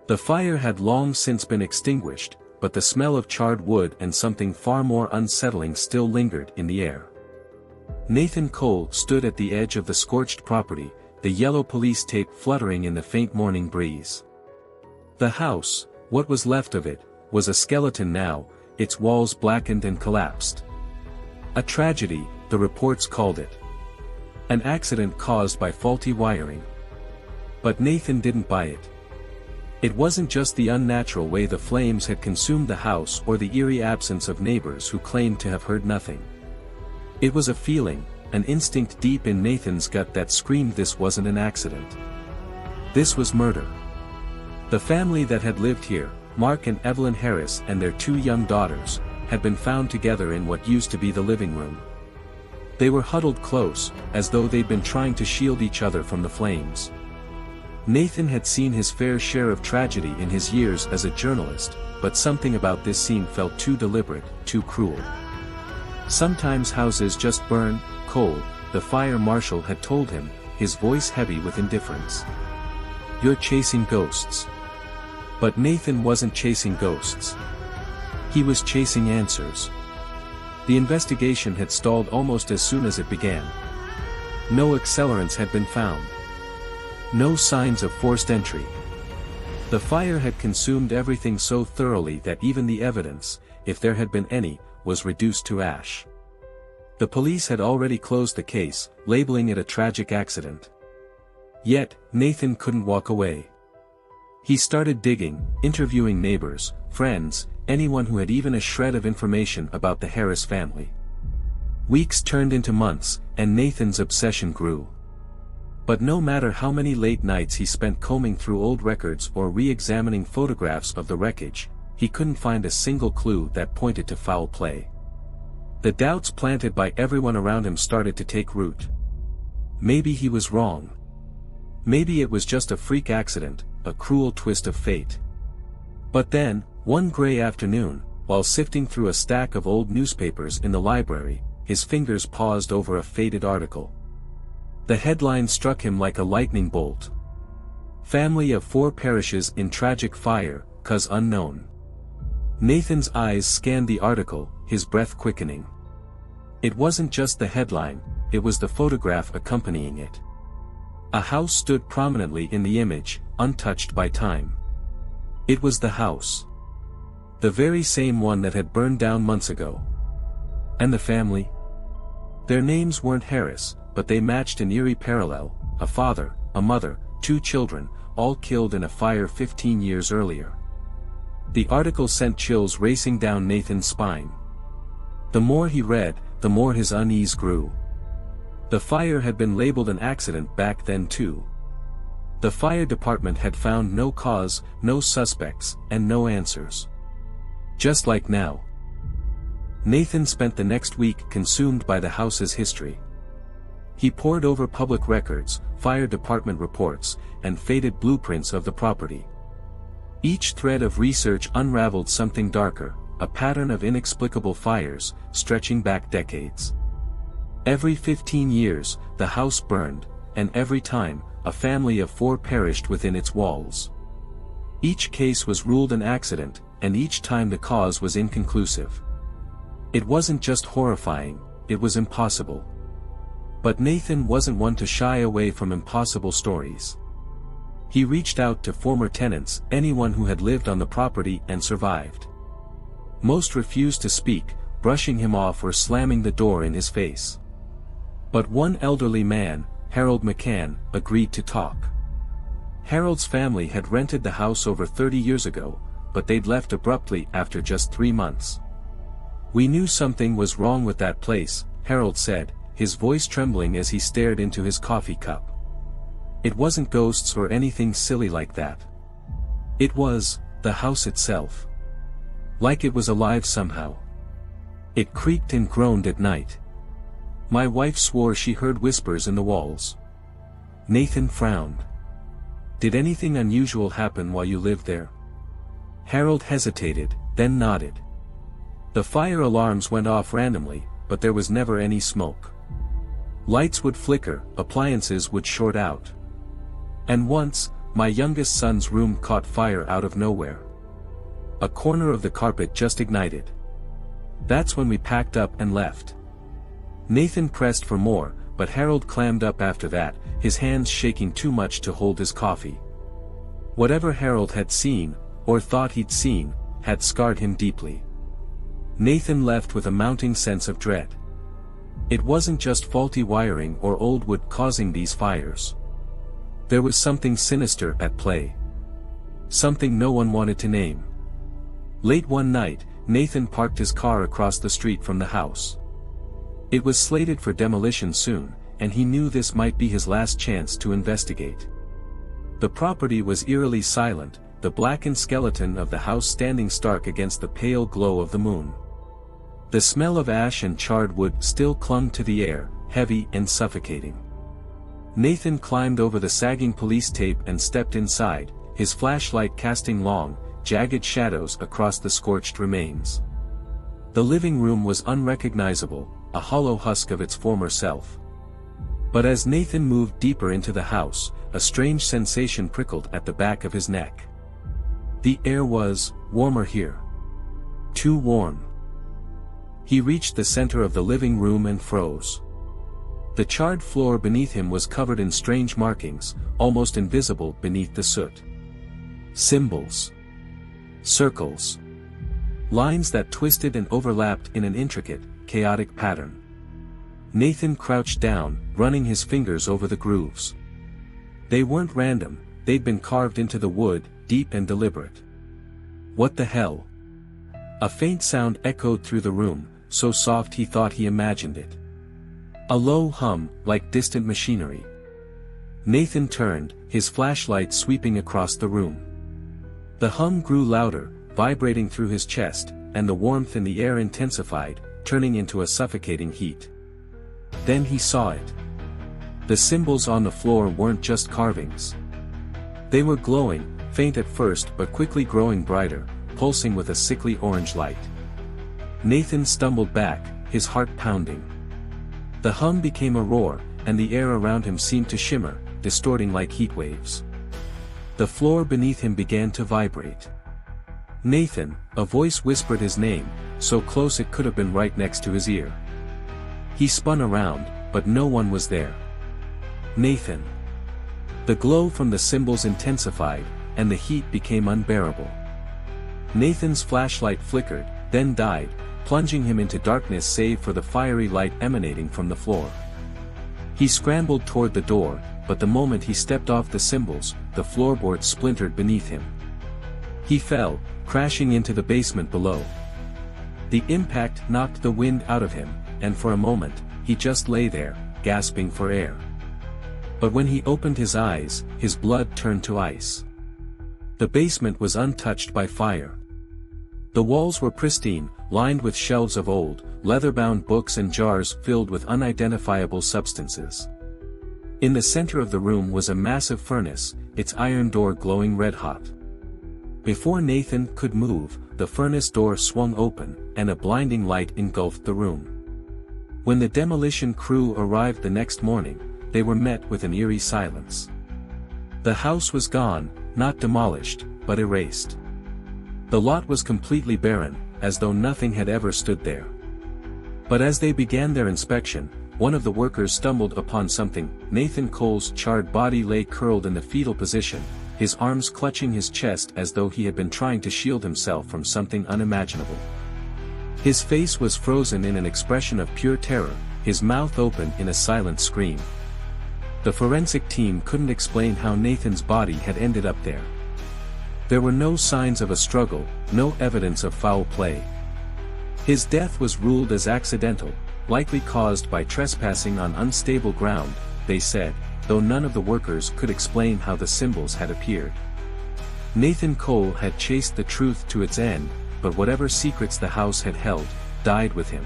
The fire had long since been extinguished, but the smell of charred wood and something far more unsettling still lingered in the air. Nathan Cole stood at the edge of the scorched property, the yellow police tape fluttering in the faint morning breeze. The house, what was left of it, was a skeleton now, its walls blackened and collapsed. A tragedy, the reports called it. An accident caused by faulty wiring. But Nathan didn't buy it. It wasn't just the unnatural way the flames had consumed the house or the eerie absence of neighbors who claimed to have heard nothing. It was a feeling, an instinct deep in Nathan's gut that screamed this wasn't an accident. This was murder. The family that had lived here, Mark and Evelyn Harris and their 2 young daughters, had been found together in what used to be the living room. They were huddled close, as though they'd been trying to shield each other from the flames. Nathan had seen his fair share of tragedy in his years as a journalist, but something about this scene felt too deliberate, too cruel. Sometimes houses just burn, Cole, the fire marshal had told him, his voice heavy with indifference. You're chasing ghosts. But Nathan wasn't chasing ghosts. He was chasing answers. The investigation had stalled almost as soon as it began. No accelerants had been found. No signs of forced entry. The fire had consumed everything so thoroughly that even the evidence, if there had been any, was reduced to ash. The police had already closed the case, labeling it a tragic accident. Yet, Nathan couldn't walk away. He started digging, interviewing neighbors, friends, anyone who had even a shred of information about the Harris family. Weeks turned into months, and Nathan's obsession grew. But no matter how many late nights he spent combing through old records or re-examining photographs of the wreckage, he couldn't find a single clue that pointed to foul play. The doubts planted by everyone around him started to take root. Maybe he was wrong. Maybe it was just a freak accident, a cruel twist of fate. But then, one gray afternoon, while sifting through a stack of old newspapers in the library, his fingers paused over a faded article. The headline struck him like a lightning bolt. Family of 4 perishes in tragic fire, cause unknown. Nathan's eyes scanned the article, his breath quickening. It wasn't just the headline, it was the photograph accompanying it. A house stood prominently in the image, untouched by time. It was the house. The very same one that had burned down months ago. And the family? Their names weren't Harris, but they matched an eerie parallel, a father, a mother, 2 children, all killed in a fire 15 years earlier. The article sent chills racing down Nathan's spine. The more he read, the more his unease grew. The fire had been labeled an accident back then too. The fire department had found no cause, no suspects, and no answers. Just like now. Nathan spent the next week consumed by the house's history. He pored over public records, fire department reports, and faded blueprints of the property. Each thread of research unraveled something darker, a pattern of inexplicable fires, stretching back decades. Every 15 years, the house burned, and every time, a family of 4 perished within its walls. Each case was ruled an accident, and each time the cause was inconclusive. It wasn't just horrifying, it was impossible. But Nathan wasn't one to shy away from impossible stories. He reached out to former tenants, anyone who had lived on the property and survived. Most refused to speak, brushing him off or slamming the door in his face. But one elderly man, Harold McCann, agreed to talk. Harold's family had rented the house over 30 years ago, but they'd left abruptly after just 3 months. We knew something was wrong with that place, Harold said, his voice trembling as he stared into his coffee cup. It wasn't ghosts or anything silly like that. It was, the house itself. Like it was alive somehow. It creaked and groaned at night. My wife swore she heard whispers in the walls. Nathan frowned. Did anything unusual happen while you lived there? Harold hesitated, then nodded. The fire alarms went off randomly, but there was never any smoke. Lights would flicker, appliances would short out. And once, my youngest son's room caught fire out of nowhere. A corner of the carpet just ignited. That's when we packed up and left." Nathan pressed for more, but Harold clammed up after that, his hands shaking too much to hold his coffee. Whatever Harold had seen, or thought he'd seen, had scarred him deeply. Nathan left with a mounting sense of dread. It wasn't just faulty wiring or old wood causing these fires. There was something sinister at play. Something no one wanted to name. Late one night, Nathan parked his car across the street from the house. It was slated for demolition soon, and he knew this might be his last chance to investigate. The property was eerily silent, the blackened skeleton of the house standing stark against the pale glow of the moon. The smell of ash and charred wood still clung to the air, heavy and suffocating. Nathan climbed over the sagging police tape and stepped inside, his flashlight casting long, jagged shadows across the scorched remains. The living room was unrecognizable, a hollow husk of its former self. But as Nathan moved deeper into the house, a strange sensation prickled at the back of his neck. The air was warmer here. Too warm. He reached the center of the living room and froze. The charred floor beneath him was covered in strange markings, almost invisible beneath the soot. Symbols. Circles. Lines that twisted and overlapped in an intricate, chaotic pattern. Nathan crouched down, running his fingers over the grooves. They weren't random, they'd been carved into the wood, deep and deliberate. What the hell? A faint sound echoed through the room, so soft he thought he imagined it. A low hum, like distant machinery. Nathan turned, his flashlight sweeping across the room. The hum grew louder, vibrating through his chest, and the warmth in the air intensified, turning into a suffocating heat. Then he saw it. The symbols on the floor weren't just carvings. They were glowing, faint at first but quickly growing brighter, pulsing with a sickly orange light. Nathan stumbled back, his heart pounding. The hum became a roar, and the air around him seemed to shimmer, distorting like heat waves. The floor beneath him began to vibrate. Nathan, a voice whispered his name, so close it could have been right next to his ear. He spun around, but no one was there. Nathan. The glow from the symbols intensified, and the heat became unbearable. Nathan's flashlight flickered, then died, plunging him into darkness save for the fiery light emanating from the floor. He scrambled toward the door, but the moment he stepped off the symbols, the floorboard splintered beneath him. He fell, crashing into the basement below. The impact knocked the wind out of him, and for a moment, he just lay there, gasping for air. But when he opened his eyes, his blood turned to ice. The basement was untouched by fire. The walls were pristine, lined with shelves of old, leather-bound books and jars filled with unidentifiable substances. In the center of the room was a massive furnace, its iron door glowing red-hot. Before Nathan could move, the furnace door swung open, and a blinding light engulfed the room. When the demolition crew arrived the next morning, they were met with an eerie silence. The house was gone, not demolished, but erased. The lot was completely barren, as though nothing had ever stood there. But as they began their inspection, one of the workers stumbled upon something. Nathan Cole's charred body lay curled in the fetal position, his arms clutching his chest as though he had been trying to shield himself from something unimaginable. His face was frozen in an expression of pure terror, his mouth open in a silent scream. The forensic team couldn't explain how Nathan's body had ended up there. There were no signs of a struggle, no evidence of foul play. His death was ruled as accidental, likely caused by trespassing on unstable ground, they said, though none of the workers could explain how the symbols had appeared. Nathan Cole had chased the truth to its end, but whatever secrets the house had held, died with him.